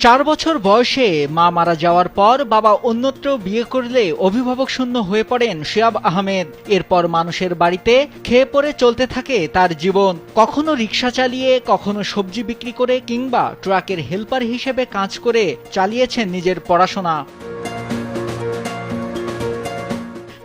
4 বছর বয়সে মা মারা যাওয়ার পর বাবা অন্যত্র বিয়ে করলে অভিভাবক শূন্য হয়ে পড়েন শিহাব আহমেদ। এরপর মানুষের বাড়িতে খেয়ে পরে চলতে থাকে তার জীবন। কখনো রিক্সা চালিয়ে, কখনো সবজি বিক্রি করে কিংবা ট্রাকের হেল্পার হিসেবে কাজ করে চালিয়েছেন নিজের পড়াশোনা।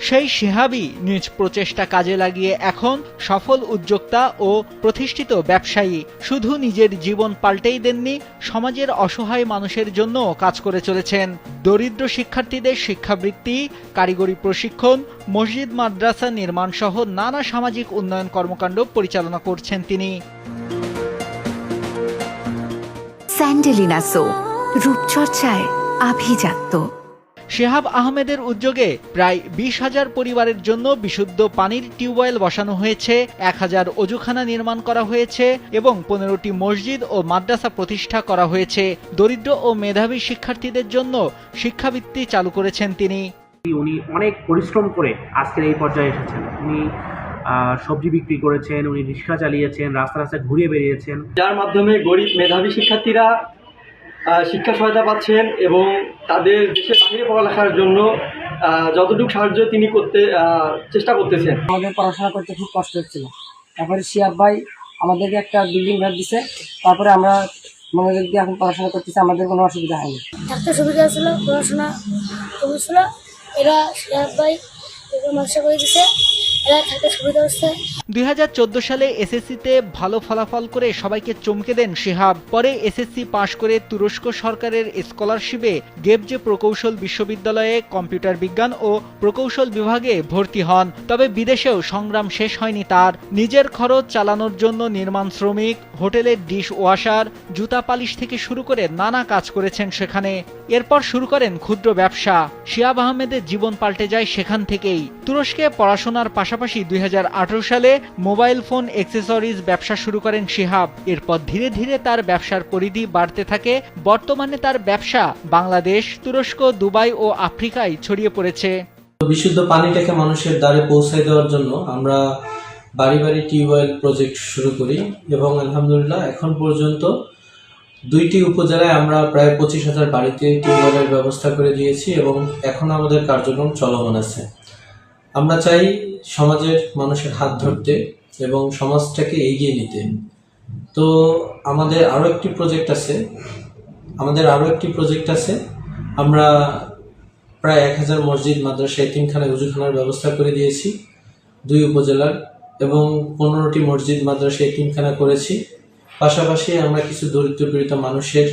সেই শিহাবই নিজ প্রচেষ্টা কাজে লাগিয়ে এখন সফল উদ্যোক্তা ও প্রতিষ্ঠিত ব্যবসায়ী। শুধু নিজের জীবন পাল্টেই দেননি, সমাজের অসহায় মানুষের জন্য কাজ করে চলেছেন। দরিদ্র শিক্ষার্থীদের শিক্ষাবৃত্তি, কারিগরি প্রশিক্ষণ, মসজিদ মাদ্রাসা নির্মাণ সহ নানা সামাজিক উন্নয়ন কর্মকাণ্ড পরিচালনা করছেন তিনি। স্যান্ডেলিনা সো, রূপচর্চায় আভিজাত্য। শিহাব আহমেদের উদ্যোগে প্রায় 20,000 পরিবারের জন্য বিশুদ্ধ পানির টিউবওয়েল বসানো হয়েছে, 1000 অজুখানা নির্মাণ করা হয়েছে এবং 15টি মসজিদ ও মাদ্রাসা প্রতিষ্ঠা করা হয়েছে। দরিদ্র ও মেধাবী শিক্ষার্থীদের জন্য শিক্ষাবৃত্তি চালু করেছেন তিনি। উনি অনেক পরিশ্রম করে আজকের এই পর্যায়ে এসেছেন। উনি সবজি বিক্রি করেছেন, উনি রিক্সা চালিয়েছেন, রাস্তা রাস্তায় ঘুরে বেরিয়েছেন, যার মাধ্যমে গরিব মেধাবী শিক্ষার্থীরা শিক্ষা সহায়তা পাচ্ছেন এবং তাদের দেশের বাইরে পড়ালেখার জন্য যতটুকু সাহায্য তিনি করতে চেষ্টা করতেছেন। আমাদের পড়াশোনা করতে খুব কষ্ট হচ্ছিল, তারপরে শিহাব ভাই আমাদেরকে একটা বিল্ডিং ঘর দিছে, তারপরে আমরা মনোযোগ দিয়ে এখন পড়াশোনা করতেছি, আমাদের কোনো অসুবিধা হয়নি। থাকতে সুবিধা ছিল, পড়াশোনা কমেছিল, এরা শিহাব ভাই নকশা করে দিছে, এরা থাকতে সুবিধা হচ্ছে। 2014 সালে এসএসসিতে ভালো ফলাফল করে সবাইকে চমকে দেন শিহাব। পরে এসএসসি পাশ করে তুরস্ক সরকারের স্কলারশিপে গেবজে প্রকৌশল বিশ্ববিদ্যালয়ে কম্পিউটার বিজ্ঞান ও প্রকৌশল বিভাগে ভর্তি হন। তবে বিদেশেও সংগ্রাম শেষ হয়নি তার। নিজের খরচ চালানোর জন্য নির্মাণ শ্রমিক, হোটেলের ডিশ ওয়াশার, জুতা পালিশ থেকে শুরু করে নানা কাজ করেছেন সেখানে। এরপর শুরু করেন ক্ষুদ্র ব্যবসা। শিহাব আহমেদের জীবন পাল্টে যায় সেখান থেকেই। তুরস্কে পড়াশোনার পাশাপাশি 2018 সালে মোবাইল ফোন অ্যাক্সেসরিজ ব্যবসা শুরু করেন শিহাব। এরপর ধীরে ধীরে তার ব্যবসার পরিধি বাড়তে থাকে। বর্তমানে তার ব্যবসা বাংলাদেশ, তুরস্ক, দুবাই ও আফ্রিকায় ছড়িয়ে পড়েছে। বিশুদ্ধ পানিটাকে মানুষের দ্বারে পৌঁছায় দেওয়ার জন্য আমরা বাড়ি বাড়ি টিউবওয়েল প্রজেক্ট শুরু করি এবং আলহামদুলিল্লাহ এখন পর্যন্ত 2টি উপজেলায় আমরা প্রায় 25,000 বাড়িতে টিউবওয়েলের ব্যবস্থা করে দিয়েছি এবং এখন আমাদের কার্যক্রম চলমান আছে। আমরা চাই সমাজের মানুষের হাত ধরতে এবং সমাজটাকে এগিয়ে নিতে। তো আমাদের আরও একটি প্রজেক্ট আছে। আমরা প্রায় 1000 মসজিদ, মাদ্রাসা, এতিমখানা, উজুখানার ব্যবস্থা করে দিয়েছি 2 উপজেলার এবং 15টি মসজিদ, মাদ্রাসা, এতিমখানা করেছি। পাশাপাশি আমরা কিছু দরিদ্র পীড়িত মানুষের